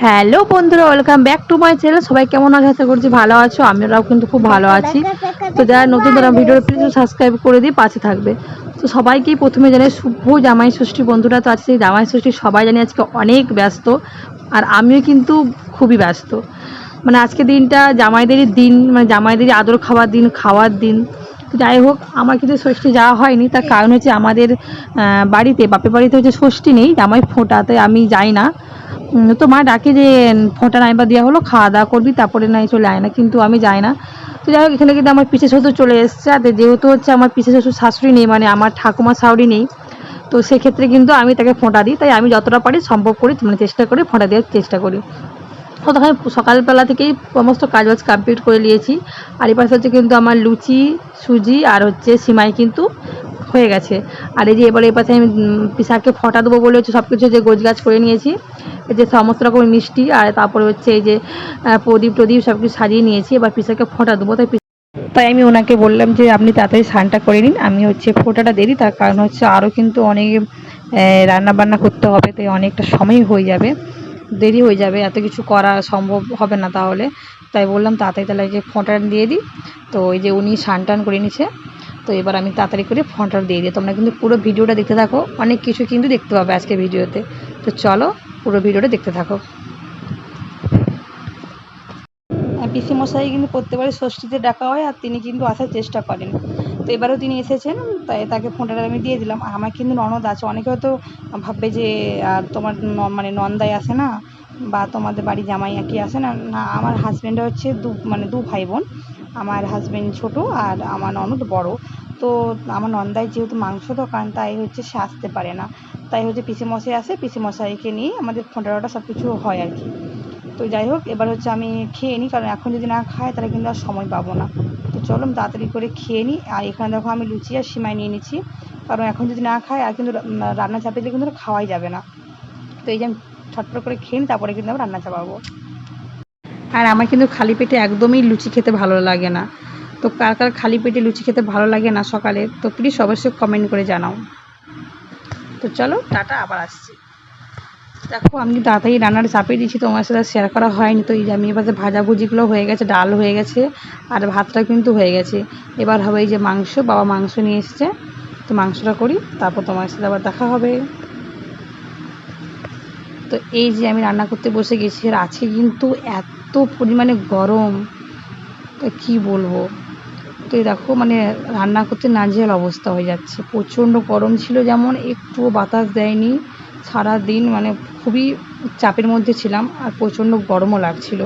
Hello বন্ধুরা, welcome back to my channel. সবাই কেমন আছে? আশা করছি ভালো আছো। আমরাও কিন্তু খুব ভালো আছি। তো যারা নতুন তারা ভিডিওটা প্লিজ সাবস্ক্রাইব করে দিয়ে পাশে থাকবে। তো সবাইকেই প্রথমে জানাই শুভ জামাই ষষ্ঠী। বন্ধুরা তো আছে জামাই ষষ্ঠী, সবাই জানি আজকে অনেক ব্যস্ত, আর আমিও কিন্তু খুবই ব্যস্ত। মানে আজকে দিনটা জামাইদেরই দিন, মানে জামাইদেরই আদর খাওয়ার দিন, খাওয়ার দিন। তো যাই হোক, আমার কিন্তু ষষ্ঠী যাওয়া হয়নি। তার কারণ হচ্ছে আমাদের বাড়িতে, বাপের বাড়িতে হচ্ছে ষষ্ঠী নেই, জামাই ফোঁটাতে আমি যাই না। তো মা ডাকে যে ফোঁটা নাইবা দেওয়া হলো, খাওয়া দাওয়া করবি তারপরে নাই চলে আয় না, কিন্তু আমি যাই না। তো যাই হোক, এখানে কিন্তু আমার পিসে শ্বশুর চলে এসছে। আর যেহেতু হচ্ছে আমার পিসে শ্বশুর শাশুড়ি নেই, মানে আমার ঠাকুমা শাশুড়ি নেই, তো সেক্ষেত্রে কিন্তু আমি তাকে ফোঁটা দিই। তাই আমি যতটা পারি সম্ভব করি, মানে চেষ্টা করি ফোঁটা দেওয়ার চেষ্টা করি। তো তখন সকালবেলা থেকেই সমস্ত কাজবাজ কমপ্লিট করে নিয়েছি। আর এই পাশে হচ্ছে কিন্তু আমার লুচি, সুজি আর হচ্ছে সিমাই কিন্তু হয়ে গেছে। আর এই যে এবারে এই পাশে আমি পিসাকে ফোঁটা দেবো বলে হচ্ছে সব কিছু যে গোছগাছ করে নিয়েছি। এই যে সমস্ত রকম মিষ্টি, আর তারপরে হচ্ছে এই যে প্রদীপ টদীপ সব কিছু সাজিয়ে নিয়েছি। এবার পিসাকে ফোঁটা দেবো। তাই আমি ওনাকে বললাম যে আপনি তাড়াতাড়ি স্নানটা করে নিন, আমি হচ্ছে ফোঁটাটা দেরি। তার কারণ হচ্ছে আরও কিন্তু অনেক রান্না বান্না করতে হবে, তাই অনেকটা সময় হয়ে যাবে, দেরি হয়ে যাবে, এত কিছু করা সম্ভব হবে না তাহলে। তাই বললাম তাড়াতাড়ি তাহলে যে ফোঁটাটা দিয়ে দিই। তো এই যে উনি স্নান টান করে নিছে, তো এবার আমি তাড়াতাড়ি করে ফোঁটাটা দিয়ে দিই। তোমরা কিন্তু পুরো ভিডিওটা দেখতে থাকো, অনেক কিছু কিন্তু দেখতে পাবে আজকে ভিডিওতে। তো চলো পুরো ভিডিওটা দেখতে থাকো। পিসিমশাই কিন্তু প্রত্যেকবারই ষষ্ঠীতে ডাকা হয়, আর তিনি কিন্তু আসার চেষ্টা করেন। তো এবারেও তিনি এসেছেন, তাই তাকে ফোনটা আমি দিয়ে দিলাম। আর আমার কিন্তু ননদ আছে, অনেকে হয়তো ভাববে যে তোমার মানে নন্দাই আসে না, বা তোমাদের বাড়ি জামাই কি আসে না। না, আমার হাজব্যান্ড হচ্ছে দু ভাই বোন। আমার হাজব্যান্ড ছোট আর আমার ননদ বড়। তো আমার নন্দাই যেহেতু মাংস দোকান, তাই হচ্ছে সে আসতে পারে না। তাই হচ্ছে পিসিমশাই আসে, পিসিমশাইকে নিয়ে আমাদের ফোনটা সব কিছু হয় আর কি। তো যাই হোক, এবার হচ্ছে আমি খেয়ে নিই, কারণ এখন যদি না খাই তাহলে কিন্তু আর সময় পাবো না। তো চলো আমি তাড়াতাড়ি করে খেয়ে নিই। আর এখানে দেখো আমি লুচি আর সিমাই নিয়ে নিচ্ছি, কারণ এখন যদি না খাই আর কিন্তু রান্না চাপিয়ে দিলে কিন্তু খাওয়াই যাবে না। তো এই যে আমি ছটফট করে খেয়ে নিই, তারপরে কিন্তু আমি রান্না চাপাবো। আর আমার কিন্তু খালি পেটে একদমই লুচি খেতে ভালো লাগে না। তো কার কার খালি পেটে লুচি খেতে ভালো লাগে না সকালে, তো প্লিজ অবশ্যই কমেন্ট করে জানাও। তো চলো টাটা, আবার আসছি। দেখো আমি কিন্তু তাড়াতাড়ি রান্নাটা চাপিয়ে দিচ্ছি, তোমার সাথে শেয়ার করা হয়নি। তো এই যে আমি এবারে ভাজাভুজিগুলো হয়ে গেছে, ডাল হয়ে গেছে, আর ভাতটা কিন্তু হয়ে গেছে। এবার হবে এই যে মাংস, বাবা মাংস নিয়ে এসছে, তো মাংসটা করি, তারপর তোমার সাথে আবার দেখা হবে। তো এই যে আমি রান্না করতে বসে গেছি, আর আজকে কিন্তু এত পরিমাণে গরম, তো কী বলবো। তো এই দেখো মানে রান্না করতে নাজেহাল অবস্থা হয়ে যাচ্ছে, প্রচণ্ড গরম ছিল, যেমন একটুও বাতাস দেয়নি সারা দিন, মানে খুবই চাপের মধ্যে ছিলাম, আর প্রচণ্ড গরমও লাগছিল।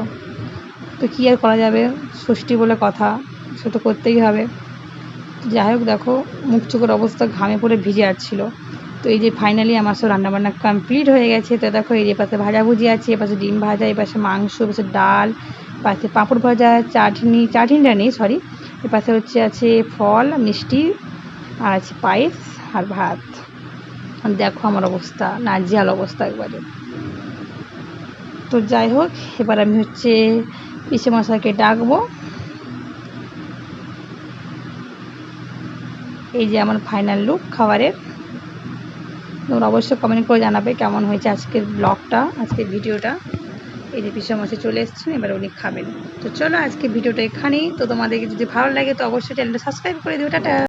তো কী আর করা যাবে, ষষ্ঠী বলে কথা, সে তো করতেই হবে। যাই হোক, দেখো মুখ চোখের অবস্থা ঘামে পড়ে ভিজে যাচ্ছিলো। তো এই যে ফাইনালি আমার সব রান্নাবান্না কমপ্লিট হয়ে গেছে। তো দেখো এই যে পাশে ভাজাভুজি আছে, এ পাশে ডিম ভাজা, এ পাশে মাংস, এ পাশে ডাল, পাশে পাঁপড় ভাজা, চাটনিটা নেই সরি, এ পাশে হচ্ছে আছে ফল, মিষ্টি, আর আছে পায়েস আর ভাত। আর দেখো আমার অবস্থা, নাজেহাল অবস্থা একবারে। তো যাই হোক, এবার আমি হচ্ছে পিসেমশাইকে ডাকবো। এই যে আমার ফাইনাল লুক খাবারের। তোমরা অবশ্যই কমেন্ট করে জানাবে কেমন হয়েছে আজকের ব্লগটা, আজকের ভিডিওটা। এই যে পিসেমশাই চলে এসেছেন, এবার উনি খাবেন। তো চলো আজকে ভিডিওটা এখানেই। তো তোমাদেরকে যদি ভালো লাগে তো অবশ্যই চ্যানেলটা সাবস্ক্রাইব করে দিও। টাটা।